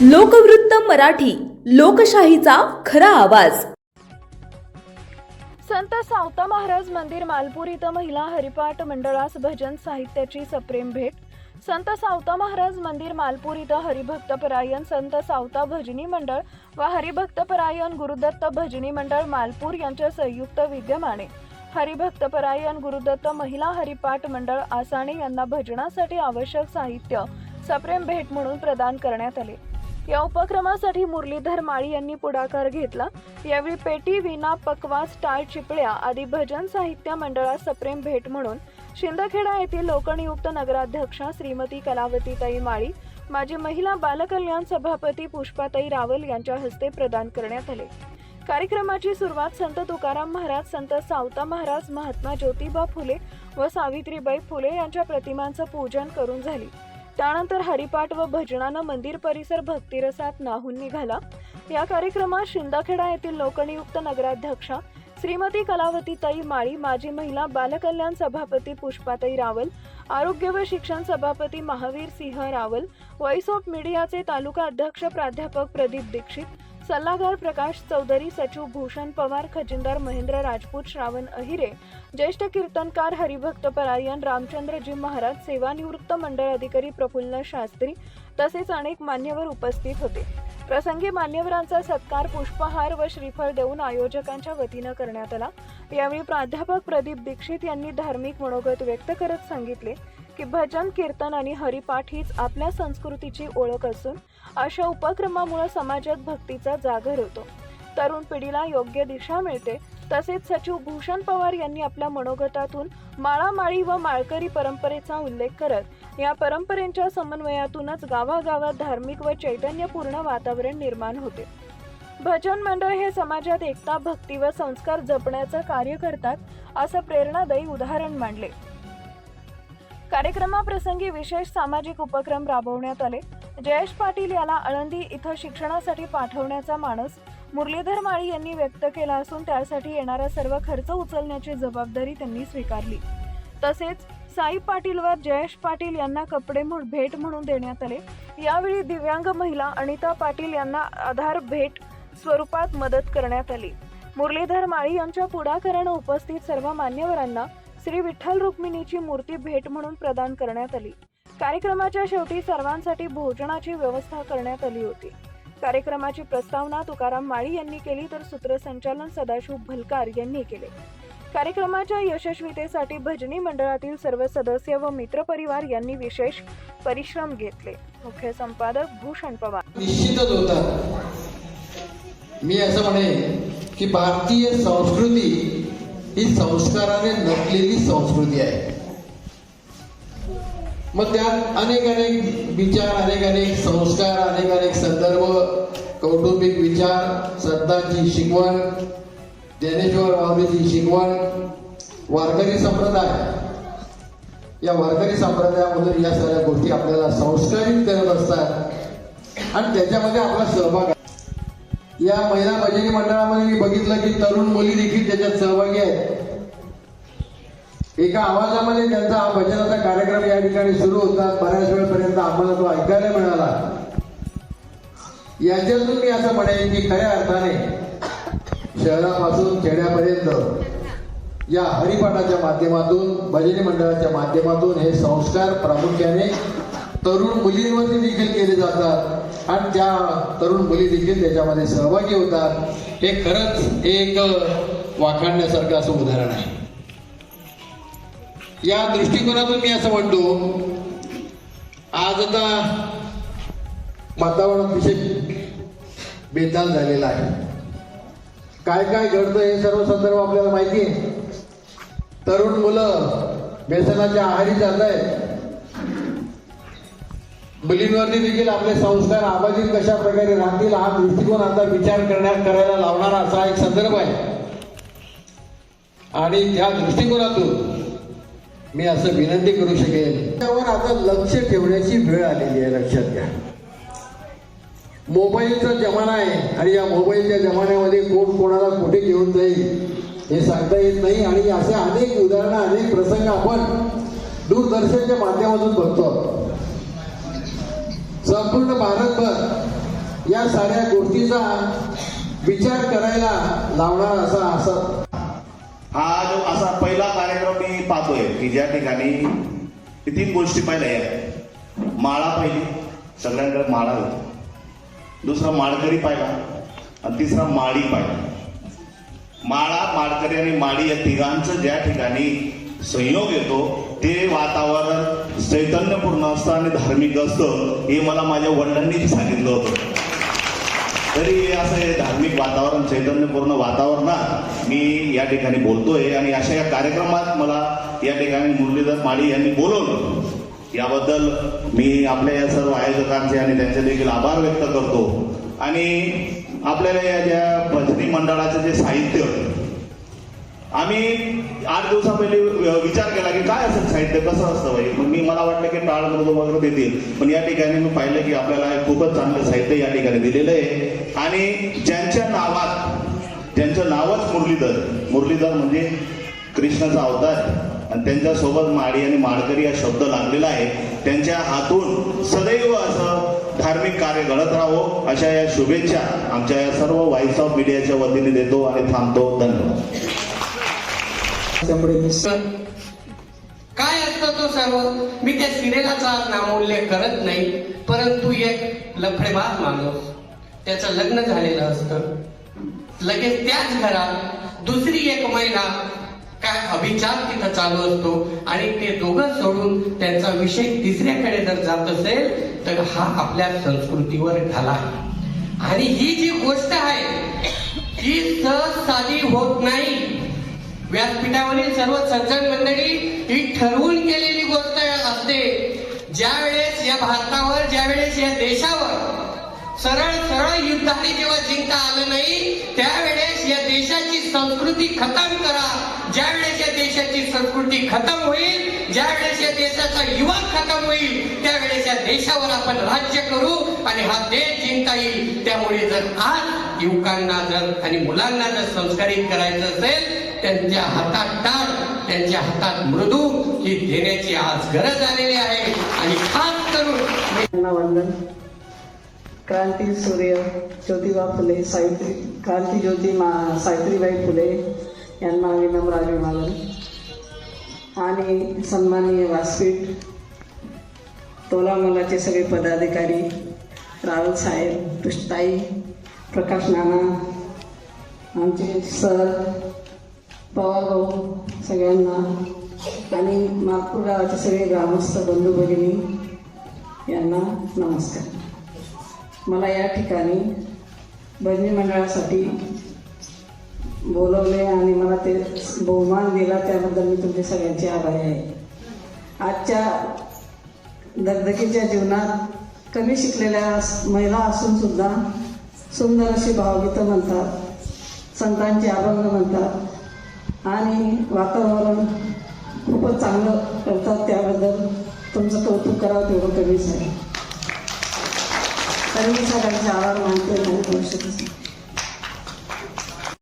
लोकवृत्त मराठी, लोकशाहीचा खरा आवाज। संत सावता महाराज मंदिर मालपूर इथं महिला हरिपाठ मंडळास भजन साहित्याची सप्रेम भेट। संत सावता महाराज मंदिर मालपूर इथं हरिभक्तपरायण संत सावता भजनी मंडळ व हरिभक्तपरायण गुरुदत्त भजनी मंडळ मालपूर यांच्या संयुक्त विद्यमाने हरिभक्तपरायण गुरुदत्त महिला हरिपाठ मंडळ आसाणे यांना भजनासाठी आवश्यक साहित्य सप्रेम भेट म्हणून प्रदान करण्यात आले। या उपक्रमासाठी मुरलीधर माळी यांनी पुढाकार घेतला। यावेळी पेटी, वीणा, पकवास, टाळ, चिपळ्या आदी भजन साहित्य मंडळास सप्रेम भेट म्हणून शिंदखेडा येथील लोकनियुक्त नगराध्यक्षा श्रीमती कलावतीताई माळी, माजी महिला बालकल्याण सभापती पुष्पाताई रावल यांच्या हस्ते प्रदान करण्यात आले। कार्यक्रमाची सुरुवात संत तुकाराम महाराज, संत सावता महाराज, महात्मा ज्योतिबा फुले व सावित्रीबाई फुले यांच्या प्रतिमांचं पूजन करून झाली। त्यानंतर हरिपाठ व भजनानं मंदिर परिसर भक्तिरसात न्हाऊन निघाला। या कार्यक्रमात शिंदखेडा येथील लोकनियुक्त नगराध्यक्षा श्रीमती कलावतीताई माळी, माजी महिला बालकल्याण सभापती पुष्पाताई रावल, आरोग्य व शिक्षण सभापती महावीर सिंह रावल, व्हॉइस ऑफ मीडियाचे तालुका अध्यक्ष प्राध्यापक प्रदीप दीक्षित, सल्लागार प्रकाश चौधरी, सचिव भूषण पवार, खजिनदार महेंद्र राजपूत, श्रावण अहिरे, ज्येष्ठ कीर्तनकार हरिभक्तपरायण रामचंद्रजी महाराज, सेवानिवृत्त मंडळ अधिकारी प्रफुल्ल शास्त्री तसेच अनेक मान्यवर उपस्थित होते। प्रसंगी मान्यवरांचा सत्कार पुष्पहार व श्रीफळ देऊन आयोजकांच्या वतीनं करण्यात आला। यावेळी प्राध्यापक प्रदीप दीक्षित यांनी धार्मिक मनोगत व्यक्त करत सांगितले की भजन, कीर्तन आणि हरिपाठ हीच आपल्या संस्कृतीची ओळख असून अशा उपक्रमामुळे समाजात भक्तीचा जागर होतो, तरुण पिढीला योग्य दिशा मिळते। तसेच सचिव भूषण पवार यांनी आपल्या मनोगतातून माळामाळी व माळकरी परंपरेचा उल्लेख करत या परंपरेच्या समन्वयातूनच गावागावात धार्मिक व चैतन्यपूर्ण वातावरण निर्माण होते। भजन मंडळ हे समाजात एकता, भक्ती व संस्कार जपण्याचं कार्य करतात असं प्रेरणादायी उदाहरण मांडले। कार्यक्रमाप्रसंगी विशेष सामाजिक उपक्रम राबवण्यात आले। जयेश पाटील याला आळंदी इथं शिक्षणासाठी पाठवण्याचा मानस मुरलीधर माळी यांनी व्यक्त केला असून त्यासाठी येणारा सर्व खर्च उचलण्याची जबाबदारी त्यांनी स्वीकारली। तसेच साई पाटील व जयेश पाटील यांना कपडे भेट म्हणून देण्यात आले। यावेळी दिव्यांग महिला अनिता पाटील यांना आधार भेट स्वरूपात मदत करण्यात आली। मुरलीधर माळी यांच्या पुढाकाराने उपस्थित सर्व मान्यवरांना श्री विठ्ठल रुक्मिणीची मूर्ती भेट म्हणून प्रदान करण्यात आली। कार्यक्रमाच्या शेवटी सर्वांसाठी भोजनाची व्यवस्था करण्यात आली होती। कार्यक्रमाची प्रस्तावना तुकाराम माळी यांनी केली तर सूत्रसंचालन सदाशिव भलकार यांनी केले। कार्यक्रमाच्या यशस्वीतेसाठी भजनी मंडळातील सर्व सदस्य व मित्रपरिवार यांनी विशेष परिश्रम घेतले। मुख्य संपादक भूषण पवार। निश्चितच होता, मी असं म्हणेन की भारतीय संस्कृती ही संस्काराने नटलेली संस्कृती आहे। मग त्यात अनेक विचार, अनेक संस्कार, अनेक संदर्भ, कौटुंबिक विचार, संतांची शिकवण, ज्ञानेश्वर माऊलीची शिकवण, वारकरी संप्रदाय, या वारकरी संप्रदायामधून या सगळ्या गोष्टी आपल्याला संस्कारित करत असतात आणि त्याच्यामध्ये आपला सहभाग आहे। या महिला भजनी मंडळामध्ये मी बघितलं की तरुण मुली देखील त्याच्यात सहभागी आहेत। एका आवाजामध्ये त्यांचा हा भजनाचा कार्यक्रम या ठिकाणी सुरू होतात, बऱ्याच वेळपर्यंत आम्हाला तो ऐकायला मिळाला। याच्यातून मी असं म्हणेन की खऱ्या अर्थाने शहरापासून खेड्यापर्यंत या हरिपाठाच्या माध्यमातून, भजनी मंडळाच्या माध्यमातून हे संस्कार प्रामुख्याने तरुण मुलींवरती देखील केले जातात आणि त्या तरुण मुली देखील त्याच्यामध्ये सहभागी होतात। हे खरंच एक वाखाणण्यासारखं असं उदाहरण आहे। या दृष्टिकोनातून मी असं म्हणतो, आज आता वातावरण अतिशय बेताल झालेलं आहे। काय घडतं हे सर्व संदर्भ आपल्याला माहिती आहे। तरुण मुलं व्यसनाच्या आहारी जात आहेत। मुलींवरती देखील आपले संस्कार आबाधित कशा प्रकारे राहतील हा दृष्टिकोन आता विचार करायला लावणारा असा एक संदर्भ आहे। आणि त्या दृष्टिकोनातून मी असं विनंती करू शकेन, त्यावर आता लक्ष ठेवण्याची वेळ आलेली आहे। लक्षात घ्या, मोबाईलचा जमाना आहे आणि या मोबाईलच्या जमान्यामध्ये कोण कोणाला कुठे घेऊन जाईल हे सांगता येत नाही। आणि असे अनेक उदाहरणं, अनेक प्रसंग आपण दूरदर्शनच्या माध्यमातून बघतो। संपूर्ण भारतभर या साऱ्या गोष्टीचा विचार करायला लावणारा असा हा जो असा पहिला कार्यक्रम मी पाहतोय की ज्या ठिकाणी 3 गोष्टी पाहिल्या या माळा पाहिली, सगळ्यांकडे माळा होती, दुसरा माळकरी पाहिला आणि तिसरा माळी पाहिला. माळा, माळकरी आणि माळी या तिघांचं ज्या ठिकाणी संयोग येतो ते वातावरण चैतन्यपूर्ण असतं आणि धार्मिक असतं हे मला माझ्या वडिलांनीच सांगितलं होतं. तरी असं हे धार्मिक वातावरण, चैतन्यपूर्ण वातावरणात मी या ठिकाणी बोलतोय आणि अशा या कार्यक्रमात मला या ठिकाणी मुरलीधर माळी यांनी बोलवलं. याबद्दल मी आपल्या या सर्व आयोजकांचे आणि त्यांचे देखील आभार व्यक्त करतो. आणि आपल्याला या ज्या भजनी मंडळाचं जे साहित्य आम्ही 8 दिवसापहिले विचार केला की काय असेल साहित्य, कसं असतं बाई. मग मला वाटलं की टाळ मृदू वगैरे देतील, पण या ठिकाणी मी पाहिलं की आपल्याला खूपच चांगलं साहित्य या ठिकाणी दिलेलं आहे. आणि ज्यांच्या नावच मुरलीधर म्हणजे कृष्णाचा अवतार आणि त्यांच्यासोबत माळी आणि माळकरी हा शब्द लागलेला आहे. त्यांच्या हातून सदैव असं धार्मिक कार्य घडत राहो अशा या शुभेच्छा आमच्या या सर्व व्हॉइस ऑफ मीडियाच्या वतीने देतो आणि थांबतो. धन्यवाद. काय असतं तो सर्व मी त्या सिनेमाचा नामोल्लेख करत नाही, परंतु एक लफडेबाज माणूस, त्याचं लग्न झालेलं असतं, लगेच त्याच घरात दुसरी एक महिला, काय अभिचार तिथं चालू असतो आणि ते दोघं सोडून त्यांचा विषय तिसऱ्याकडे जर जात असेल तर हा आपल्या संस्कृतीवर ढाला आहे. आणि ही जी गोष्ट आहे ही सहज साधी होत नाही. व्यासपीठावरील सर्व सज्जन मंडळी ही ठरवून केलेली गोष्ट असते. ज्या वेळेस या भारतावर, ज्या वेळेस या देशावर सरळ युद्धाने जेव्हा जिंकता आलं नाही त्यावेळेस या देशाची संस्कृती खतम करा. ज्या वेळेस या देशाची संस्कृती खतम होईल, ज्या वेळेस या देशाचा युवा खतम होईल, त्यावेळेस या देशावर आपण राज्य करू आणि हा देश जिंकता येईल. त्यामुळे जर आज युवकांना आणि मुलांना जर संस्कारित करायचं असेल, त्यांच्या हातात टाळ, त्यांच्या हातात मृदू ही देण्याची आज गरज आलेली आहे. आणि खास करून वंदन. क्रांती सूर्य ज्योतिबा फुले, क्रांती ज्योती सावित्रीबाई फुले यांना विनम्र अभिवादन. आणि सन्माननीय व्यासपीठ, तोलामोलाचे सगळे पदाधिकारी, रावल साहेब, तुष्टाई, प्रकाश नाना, आमचे सर, पवार भाऊ, सगळ्यांना आणि नागपूर गावाचे सगळे ग्रामस्थ बंधू भगिनी यांना नमस्कार. मला या ठिकाणी भजनी मंडळासाठी बोलवले आणि मला ते बहुमान दिला त्याबद्दल मी तुमचे सगळ्यांचे आभारी आहे. आजच्या दगदगीच्या जीवनात कमी शिकलेल्या महिला असून सुद्धा सुंदर अशी भावगीतं म्हणतात, संतांचे अभंग म्हणतात आणि वातावरण खूपच चांगलं करतात. त्याबद्दल तुमचं कौतुक करावं तेवढं कमीच आहे. तरी मी सगळ्यांचे आभार मानते.